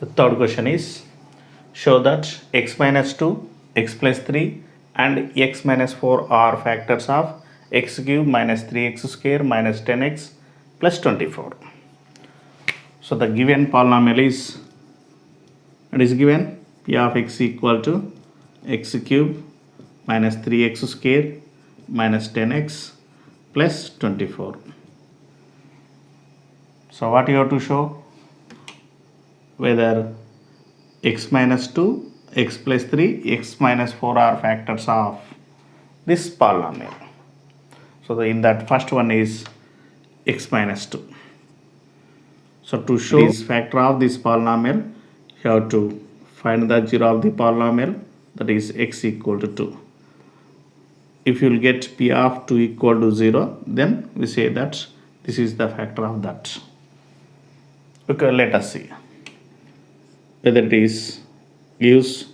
The third question is, show that x minus 2, x plus 3 and x minus 4 are factors of x cube minus 3x square minus 10x plus 24. So the given polynomial is, it is given p of x equal to x cube minus 3x square minus 10x plus 24. So what you have to show? Whether x minus 2, x plus 3, x minus 4 are factors of this polynomial. So in that first one is x minus 2. So to show this factor of this polynomial, you have to find the 0 of the polynomial, that is x equal to 2. If you will get p of 2 equal to 0, then we say that this is the factor of that. Okay, let us see whether it is gives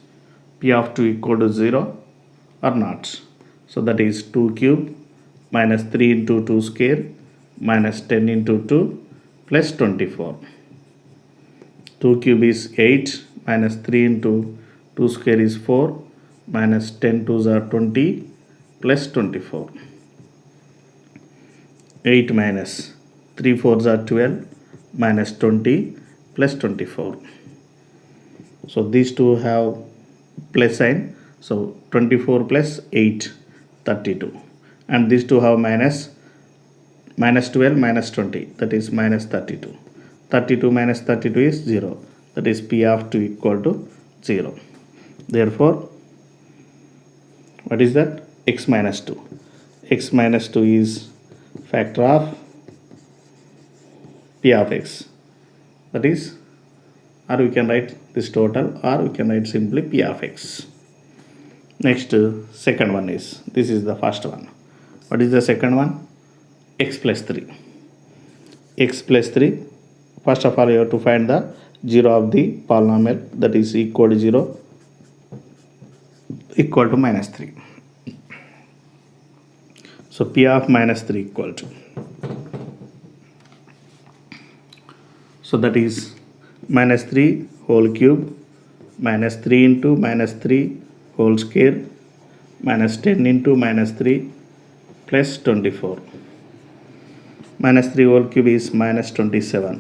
p of 2 equal to 0 or not. So that is 2 cube minus 3 into 2 square minus 10 into 2 plus 24. 2 cube is 8 minus 3 into 2 square is 4 minus 10 2s are 20 plus 24. 8 minus 3 4s are 12 minus 20 plus 24. So these two have plus sign. So 24 plus 8, 32. And these two have minus 12 minus 20, that is minus 32. 32 minus 32 is 0. That is p of 2 equal to 0. Therefore, what is that? X minus 2. X minus 2 is factor of p of x. That is, or we can write this total, or we can write simply p of x. Next, second one is, this is the first one. What is the second one? X plus 3. X plus 3. First of all, you have to find the 0 of the polynomial, that is equal to 0, equal to minus 3. So p of minus 3 equal to. So that is minus 3 whole cube minus 3 into minus 3 whole square minus 10 into minus 3 plus 24. Minus 3 whole cube is minus 27.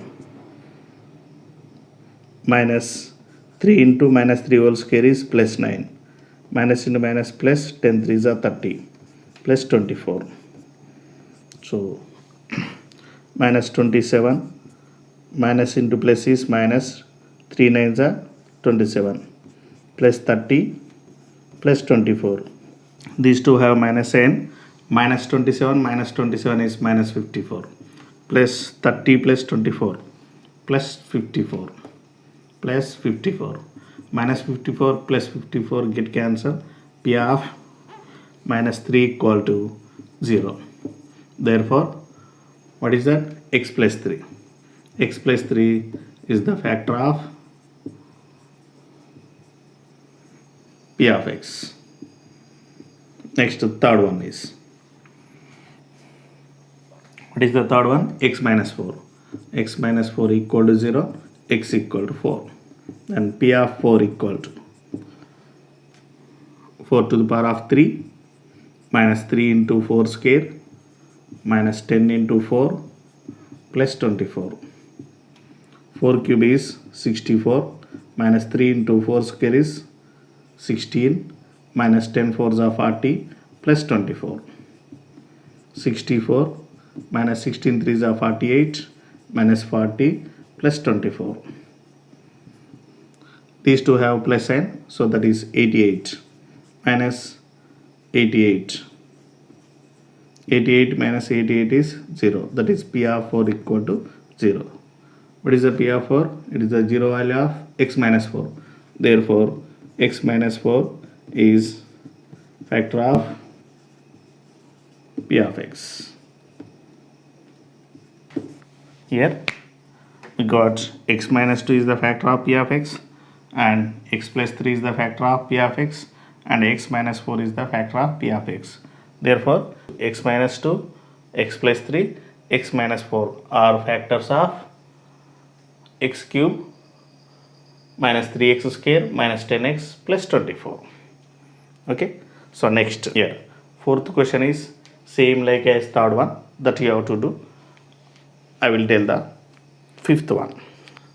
Minus 3 into minus 3 whole square is plus 9. Minus into minus plus 10 3s are 30 plus 24. So minus 27 minus into plus is minus 3 9s are 27 plus 30 plus 24. These two have minus sign. Minus 27 is minus 54 plus 30 plus 24 plus 54 plus 54. Minus 54 plus 54 get cancelled. P of minus 3 equal to 0. Therefore, what is that? X plus 3. X plus 3 is the factor of p of x. Next, the third one is, what is the third one? X minus 4. X minus 4 equal to 0, x equal to 4. And p of 4 equal to 4 to the power of 3 minus 3 into 4 square minus 10 into 4 plus 24. 4 cube is 64 minus 3 into 4 square is 16 minus 10 4s are 40 plus 24. 64 minus 16 3s are 48 minus 40 plus 24. These two have plus sign, so that is 88 minus 88. 88 minus 88 is 0. That is p of 4 equal to 0. What is the p of 4? It is the 0 value of x minus 4. Therefore, x minus 4 is factor of p of x. Here we got x minus 2 is the factor of p of x, and x plus 3 is the factor of p of x, and x minus 4 is the factor of p of x. Therefore, x minus 2, x plus 3, x minus 4 are factors of x cube minus 3x square minus 10x plus 24. Okay, so next here, fourth question is same like as third one that you have to do. I will tell the fifth one.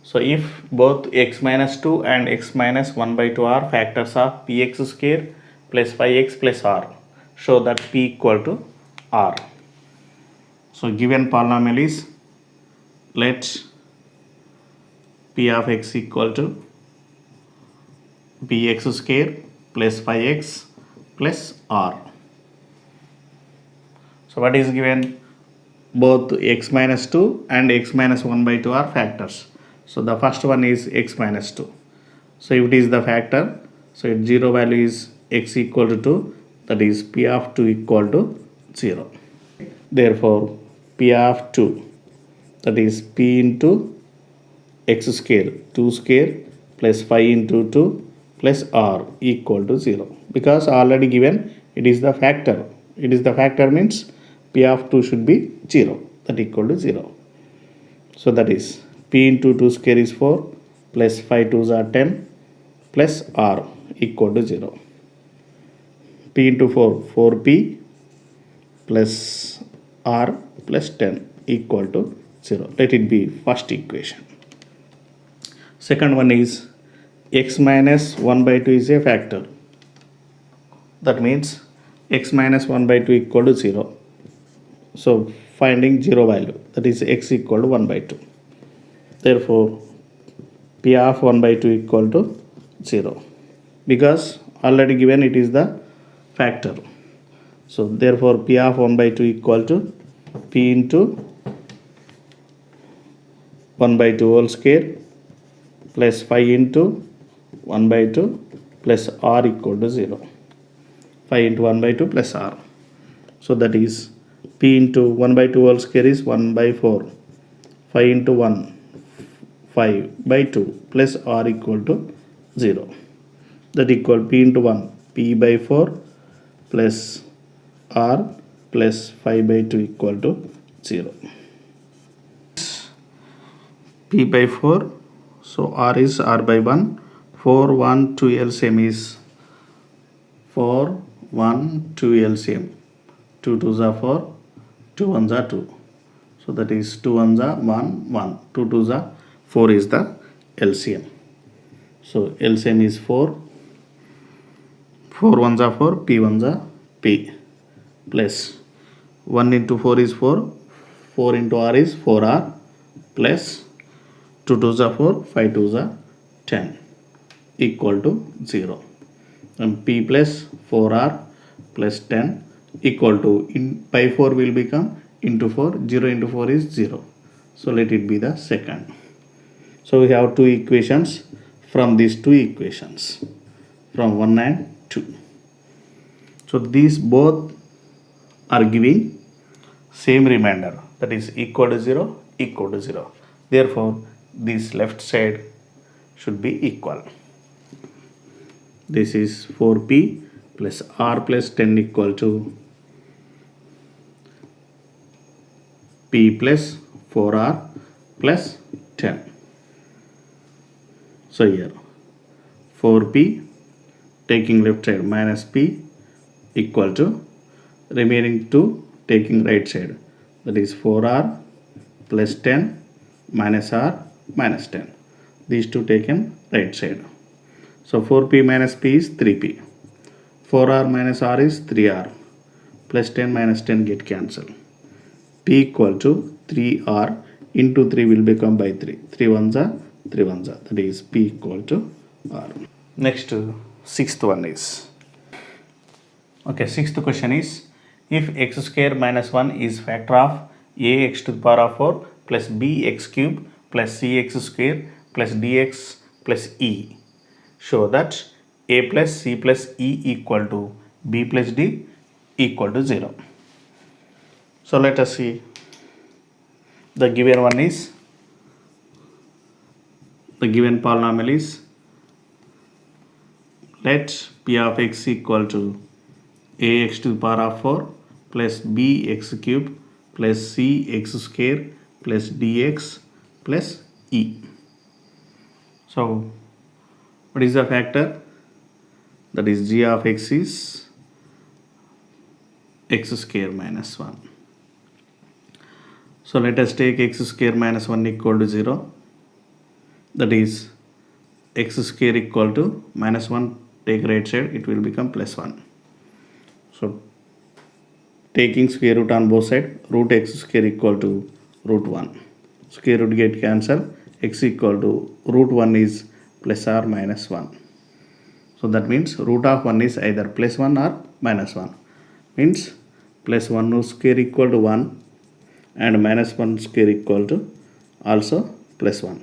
So if both x minus 2 and x minus 1 by 2 are factors of px square plus 5x plus r, show that p equal to r. So given polynomial is, let p of x equal to px square plus 5x plus r. So what is given? Both x minus 2 and x minus 1 by 2 are factors. So the first one is x minus 2. So if it is the factor, so its 0 value is x equal to 2, that is p of 2 equal to 0. Therefore p of 2, that is p into x square 2 square plus 5 into 2 plus r equal to 0, because already given it is the factor. It is the factor means p of 2 should be 0, that equal to 0. So that is p into 2 square is 4 plus 5 2s are 10 plus r equal to 0. P into 4, 4p plus r plus 10 equal to 0. Let it be first equation. Second one is x minus 1 by 2 is a factor. That means x minus 1 by 2 equal to 0. So finding 0 value, that is x equal to 1 by 2. Therefore p of 1 by 2 equal to 0, because already given it is the factor. So therefore p of 1 by 2 equal to p into 1 by 2 whole square plus 5 into 1 by 2 plus r equal to 0. 5 into 1 by 2 plus r. So that is p into 1 by 2 whole square is 1 by 4. 5 into 1, 5 by 2 plus r equal to 0. That equal p into 1, p by 4 plus r plus 5 by 2 equal to 0. P by 4, so r is r by 1. 4, 1, 2 LCM is 4, 1, 2 LCM. 2 2s are 4, 2 1s are 2. So that is 2 1s are 1, 1. 2 2s are 4 is the LCM. So LCM is 4. 4 1s are 4, p 1s are p, plus 1 into 4 is 4. 4 into r is 4r, plus 2 2s are 4, 5 2s are 10 equal to 0. And p plus 4r plus 10 equal to, by 4 will become into 4, 0 into 4 is 0. So let it be the second. So we have two equations from these two equations, from 1 and 2. So these both are giving same remainder, that is equal to 0, equal to 0. Therefore this left side should be equal. This is 4p plus r plus 10 equal to p plus 4r plus 10. So here 4p taking left side minus p equal to remaining 2 taking right side, that is 4r plus 10 minus r minus 10. These two taken right side. So 4p minus p is 3p. 4r minus r is 3r. Plus 10 minus 10 get cancelled. P equal to 3r into 3 will become by 3. 3 1s are 3 1s are. That is p equal to r. Next, sixth one is. Okay, sixth question is, if x square minus 1 is factor of ax to the power of 4 plus bx cube plus cx square plus dx plus e, show that a plus c plus e equal to b plus d equal to 0. So let us see. The given one is, the given polynomial is, let p of x equal to ax to the power of 4 plus bx cube plus cx square plus dx plus e. So What is the factor? That is g of x is x square minus 1. So let us take x square minus 1 equal to 0. That is x square equal to minus 1, take right side, it will become plus 1. So taking square root on both sides, root x square equal to root 1. Square root get cancelled, x equal to root 1 is plus or minus 1. So that means root of 1 is either plus 1 or minus 1. Means plus 1 square equal to 1 and minus 1 square equal to also plus 1.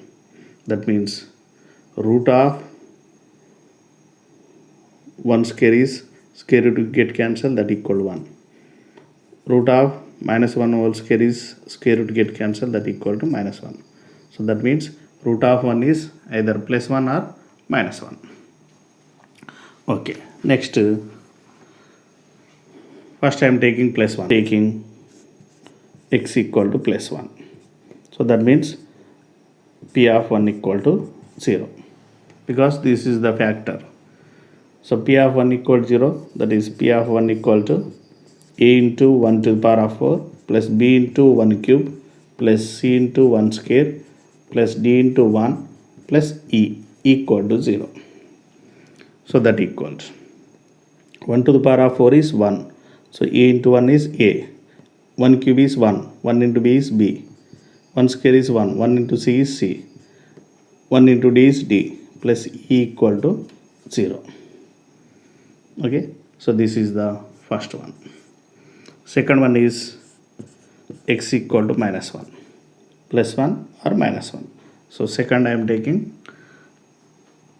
That means root of 1 square is square root get cancelled, that equal to 1. Root of minus 1 whole square is square root get cancelled, that equal to minus 1. So that means root of 1 is either plus 1 or minus 1. Okay, next first I am taking plus 1, taking x equal to plus 1. So that means p of 1 equal to 0 because this is the factor. So p of 1 equal to 0, that is p of 1 equal to a into 1 to the power of 4 plus b into 1 cube plus c into 1 square plus d into 1 plus e equal to 0. So that equals 1 to the power of 4 is 1. So a into 1 is a. 1 cube is 1. 1 into b is b. 1 square is 1. 1 into c is c. 1 into d is d plus e equal to 0. Okay. So this is the first one. Second one is x equal to minus 1. Plus 1 or minus 1. So second I am taking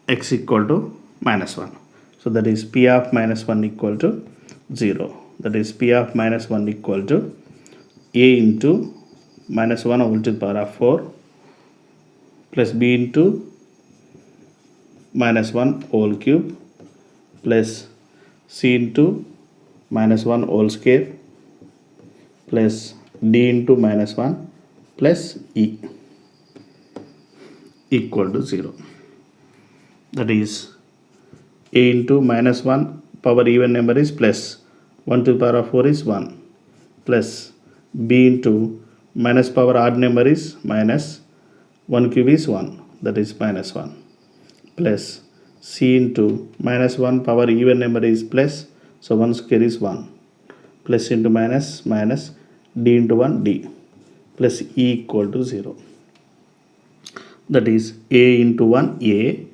x equal to minus 1. So that is p of minus 1 equal to 0. That is p of minus 1 equal to a into minus 1 whole to the power of 4 plus b into minus 1 whole cube plus c into minus 1 whole square plus d into minus 1 plus e equal to 0. That is a into minus 1 power even number is plus 1 to the power of 4 is 1 plus b into minus power odd number is minus 1 cube is 1, that is minus 1 plus c into minus 1 power even number is plus, so 1 square is 1 plus into minus minus d into 1 d plus e equal to 0. That is a into 1 a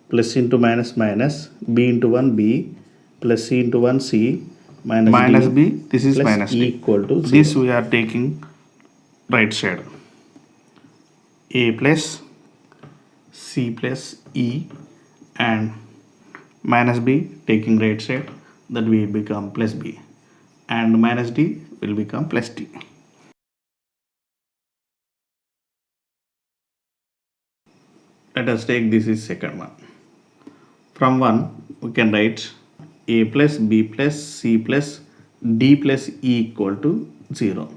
plus into minus minus b into 1 b plus c into 1 c minus d, b, this is plus minus e d. equal to 0. This we are taking right side. A plus c plus e and minus b taking right side, that will become plus b and minus d will become plus d. Let us take this is second one. From 1 we can write a plus b plus c plus d plus e equal to 0.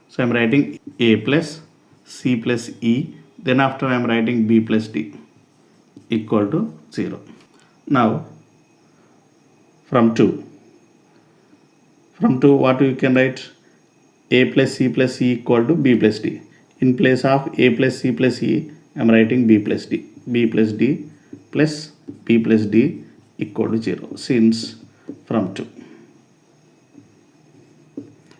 So I am writing a plus c plus e, then after I am writing b plus d equal to 0. Now from 2 what we can write? A plus c plus e equal to b plus d. In place of a plus c plus e I am writing b plus d plus b plus d equal to 0, since from 2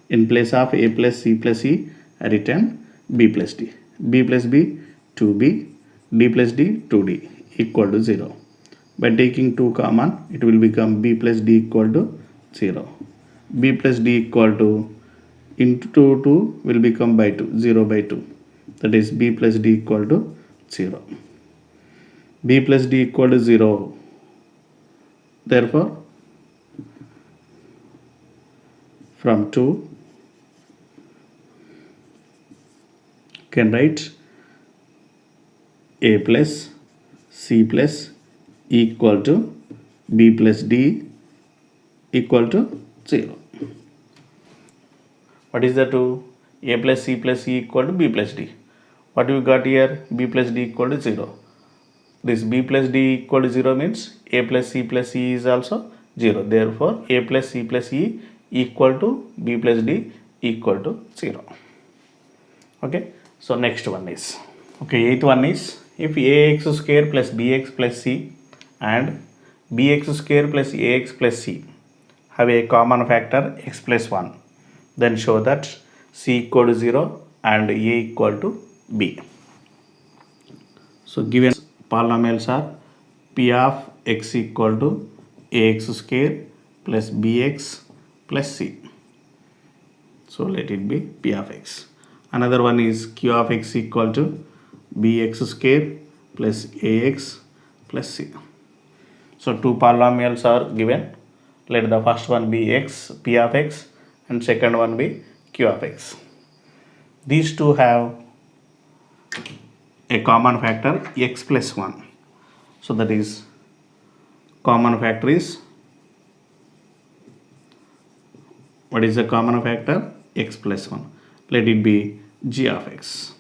in place of a plus c plus e I written b plus d, b plus b 2b, d plus d 2d equal to 0. By taking 2 common, it will become b plus d equal to 0. B plus d equal to into 2 will become by 2, 0 by 2. That is b plus d equal to 0. B plus d equal to 0. Therefore, from 2 can write a plus c plus equal to b plus d equal to 0. What is the 2? A plus c plus e equal to b plus d. What we got here? B plus d equal to 0. this b plus d equal to 0 means a plus c is also 0. Therefore, a plus c equal to b plus d equal to 0. Okay. So next one is, okay, eighth one is, if ax square plus bx plus c and bx square plus ax plus c have a common factor x plus 1, then show that c equal to 0 and a equal to b. So given polynomials are p of x equal to ax square plus bx plus c. So let it be p of x. Another one is q of x equal to bx square plus ax plus c. So two polynomials are given. Let the first one be x, p of x, and second one be q of x. These two have a common factor x plus 1. So that is, common factor is, what is the common factor? X plus 1. Let it be g of x.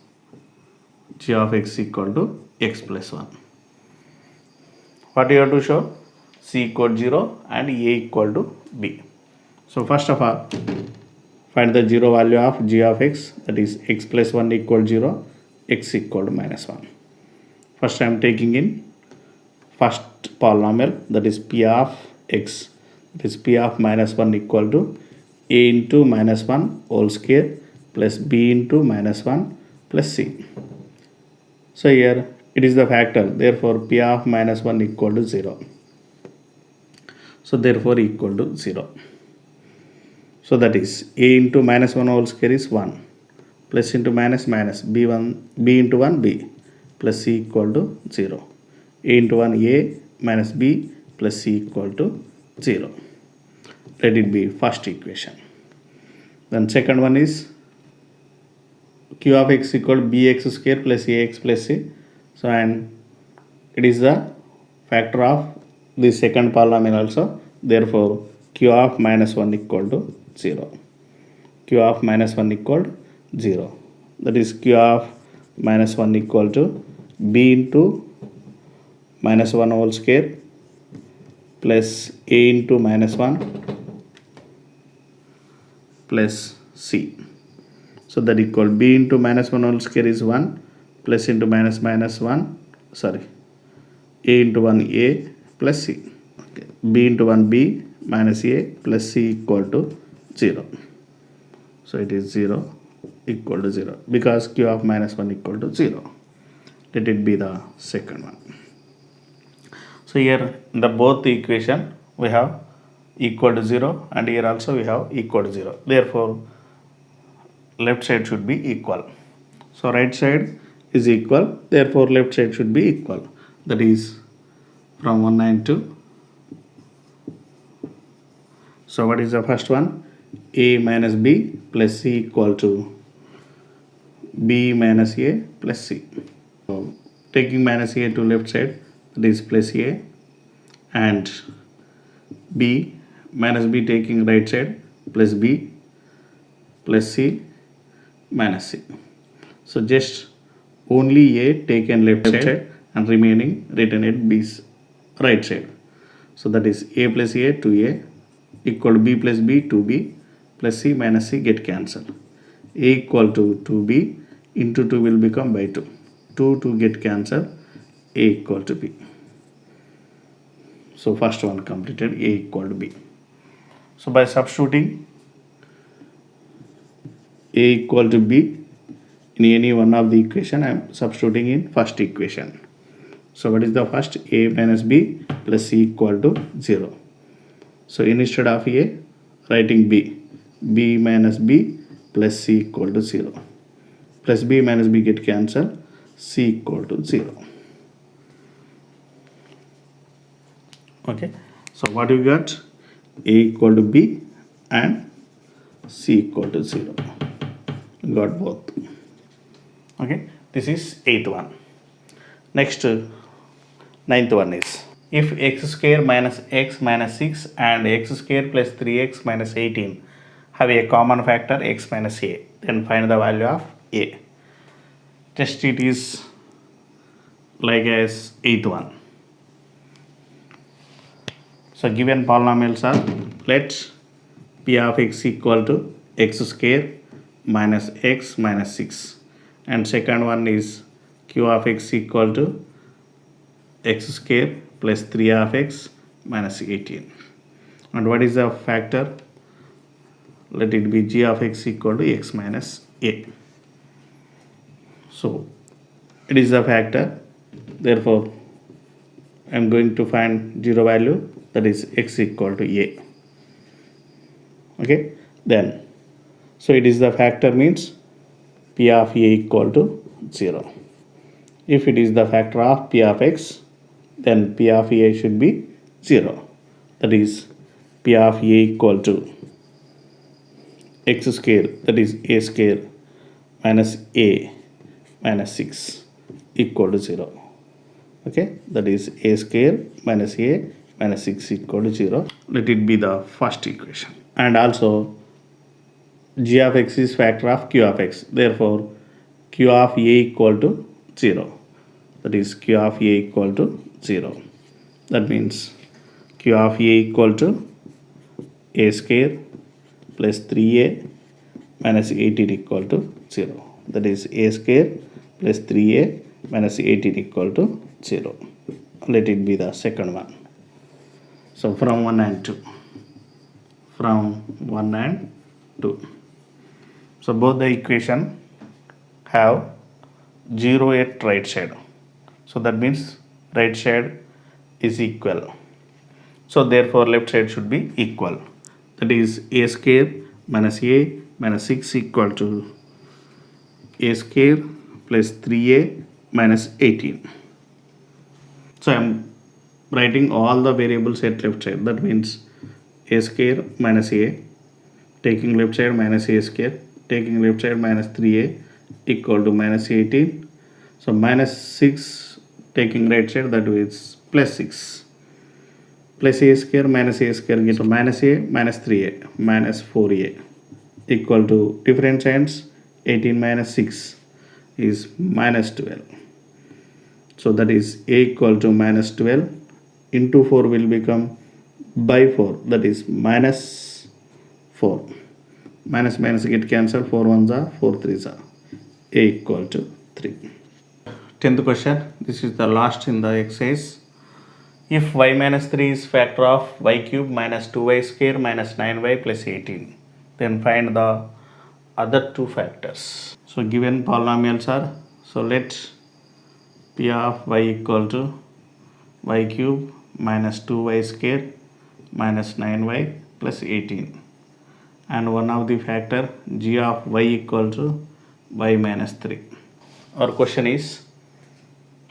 G of x equal to x plus 1. What you have to show? C equal to 0 and a equal to b. So first of all, find the 0 value of g of x, that is x plus 1 equal to 0, x equal to minus 1. First I am taking in first polynomial, that is p of x, that is p of minus 1 equal to a into minus 1 whole square plus b into minus 1 plus c. So here it is the factor, therefore p of minus 1 equal to 0. So therefore equal to 0. So that is a into minus 1 whole square is 1, plus into minus b into 1 b plus c equal to 0. A into 1 a minus b plus c equal to 0. Let it be first equation. Then second one is q of x equal to bx square plus ax plus c. So and it is the factor of the second polynomial also. Therefore q of minus 1 equal to 0. Q of minus 1 equal to 0. That is q of minus 1 equal to b into minus 1 whole square plus a into minus 1 plus c. So that equal b into minus 1 whole square is 1 plus into minus 1, sorry, a into 1 a plus c. Okay. B into 1 b minus a plus c equal to 0. So it is 0 equal to 0 because q of minus 1 equal to 0. Let it be the second one. So here in the both the equation we have equal to 0 and here also we have equal to 0. Therefore left side should be equal. So right side is equal, therefore left side should be equal. That is from 192. So what is the first one? A minus b plus c equal to b minus a plus c. So taking minus a to left side, that is plus a, and b minus b taking right side, plus b plus c minus c. So just only a taken left side and remaining written at b's right side. So that is a plus a 2a equal to b plus b 2b plus c minus c get cancelled. A equal to 2b into 2 will become by 2. 2 get cancelled, a equal to b. So first one completed, a equal to b. So by substituting a equal to b in any one of the equation, I am substituting in first equation. So what is the first? A minus b plus c equal to 0. So instead of a, writing b, b minus b plus c equal to 0. Plus b minus b get cancelled, c equal to 0. Okay, so what you got? A equal to b and c equal to 0. Got both. Okay, this is 8th one. Next, 9th one is, if x square minus x minus 6 and x square plus 3x minus 18 have a common factor x minus a, then find the value of a. Just it is like as 8th one. So given polynomials are, let p of x equal to x square minus x minus 6, and second one is q of x equal to x square plus 3 of x minus 18. And what is the factor? Let it be g of x equal to x minus a. So it is a factor, therefore I am going to find 0 value, that is x equal to a. Okay, then so it is the factor means p of a equal to 0. If it is the factor of p of x, then p of a should be 0, that is p of a equal to x square, that is a square minus a minus 6 equal to 0. Okay, that is a square minus a minus 6 equal to 0. Let it be the first equation. And also g of x is factor of q of x, therefore q of a equal to 0, that is q of a equal to 0. That means q of a equal to a square plus 3a minus 18 equal to 0, that is a square plus 3a minus 18 equal to 0. Let it be the second one. So from 1 and 2. From 1 and 2. So both the equation have 0 at right side. So that means right side is equal. So therefore left side should be equal. That is a square minus a minus 6 equal to a square plus 3a minus 18. So I am writing all the variables at left side. That means a square minus a, taking left side minus a square, taking left side minus 3a equal to minus 18. So minus 6 taking right side, that is plus 6. Plus a square minus a square get to minus a minus 3a minus 4a equal to different signs, 18 minus 6 is minus 12. So that is a equal to minus 12 into 4 will become by 4, that is minus 4. Minus minus get cancelled, 4 ones are 4 threes are, a equal to 3. 10th question, this is the last in the exercise. If y minus 3 is factor of y cube minus 2y square minus 9y plus 18, then find the other two factors. So given polynomials are, so let p of y equal to y cube minus 2y square minus 9y plus 18, and one of the factor g of y equal to y minus 3. Our question is,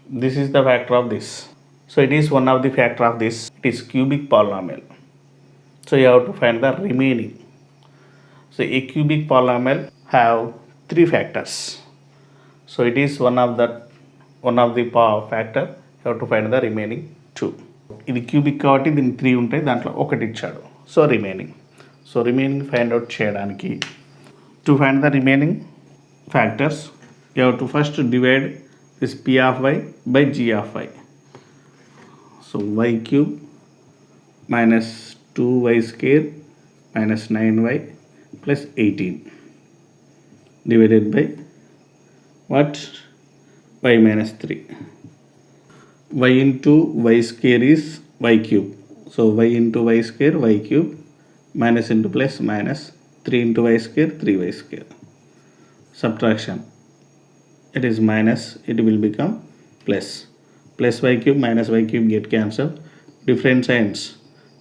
this is the factor of this. So it is one of the factor of this. It is cubic polynomial. So you have to find the remaining. So a cubic polynomial have 3 factors. So it is one of the factor. You have to find the remaining 2. ఇది cubic కాబట్టి దీనికి 3 ఉంటాయి, దాంట్లో ఒకటి ఇచ్చాడు. So remaining find out చేయడానికి, to find the remaining factors you have to first divide this p of y by g of y. So y cube minus 2y square minus 9y plus 18 divided by what? Y minus 3. Y into y square is y cube. So y into y square y cube minus into plus minus 3 into y square 3y square. Subtraction. It is minus, it will become plus. Plus y cube minus y cube get cancelled. Different signs.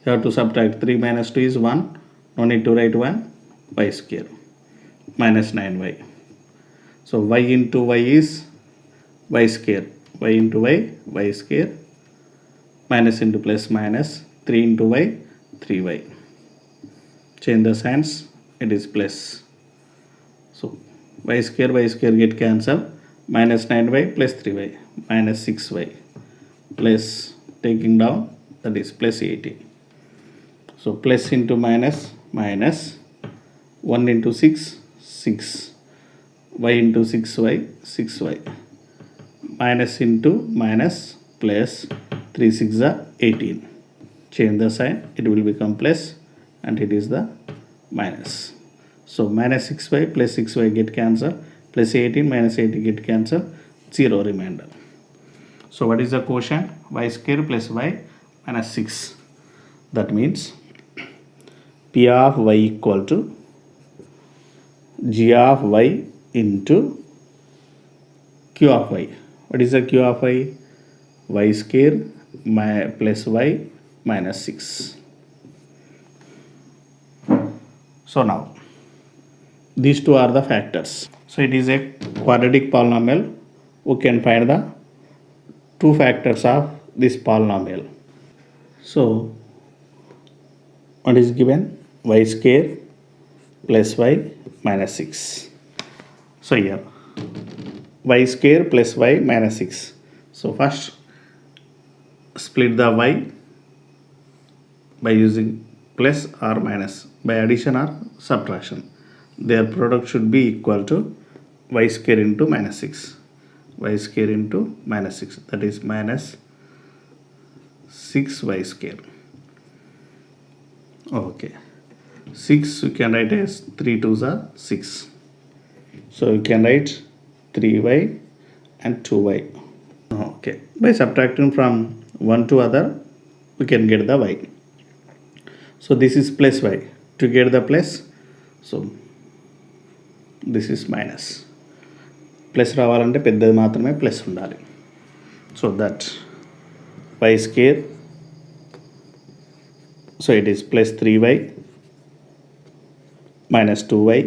You have to subtract 3 minus 2 is 1. No need to write 1. Y square minus 9y. So y into y is y square. Y into y, y square minus into plus minus 3 into y, 3y. Change the signs, it is plus. So y square get cancelled. Minus 9y plus 3y minus 6y plus taking down, that is plus 18. So plus into minus, minus 1 into 6, 6, y into 6y, 6y minus into minus plus 3 6 are 18. Change the sign, it will become plus and it is the minus. So minus 6y plus 6y get cancelled, plus 18 minus 18 get cancelled, 0 remainder. So what is the quotient? Y square plus y minus 6. That means P of y equal to G of y into Q of y. What is the Q of y? Y square plus y minus 6. So now these two are the factors. So it is a quadratic polynomial. We can find the two factors of this polynomial. So what is given? Y square plus y minus 6. So here y square plus y minus 6. So first split the y by using plus or minus, by addition or subtraction. Their product should be equal to y square into minus 6. Y square into minus 6, that is minus 6y square. Okay, 6 you can write as 3 2s are 6. So you can write 3y and 2y. Okay, by subtracting from one to other we can get the y. So this is plus y. To get the plus, so this is minus. Plus రావాలంటే పెద్దది మాత్రమే plus ఉండాలి. So that y square, so it is plus 3y minus 2y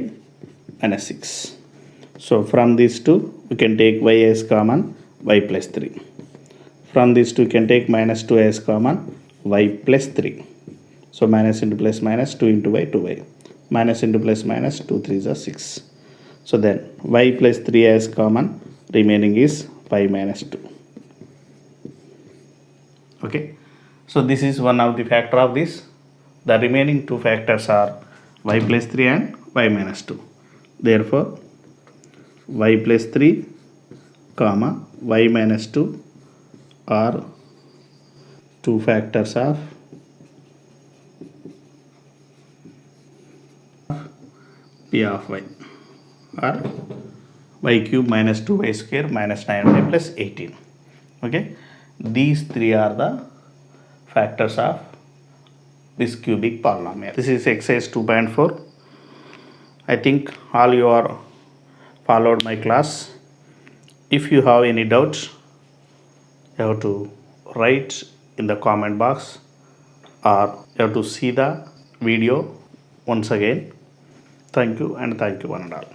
minus 6. So from these two we can take y as common, y plus 3. From these two we can take minus 2 as common, y plus 3. So minus into plus minus, 2 into y, 2y. Minus into plus minus, 2 3s are 6. So then y plus 3 as common, remaining is y minus 2. Okay, so this is one of the factor of this. The remaining two factors are y plus 3 and y minus 2. Therefore y plus 3 comma y minus 2 are two factors of P of y, or y cube minus 2y square minus 9y plus 18. Okay, these three are the factors of this cubic polynomial. This is exercise 2.4. I think all you are followed my class. If you have any doubts, you have to write in the comment box, or you have to see the video once again. Thank you, and thank you one and all.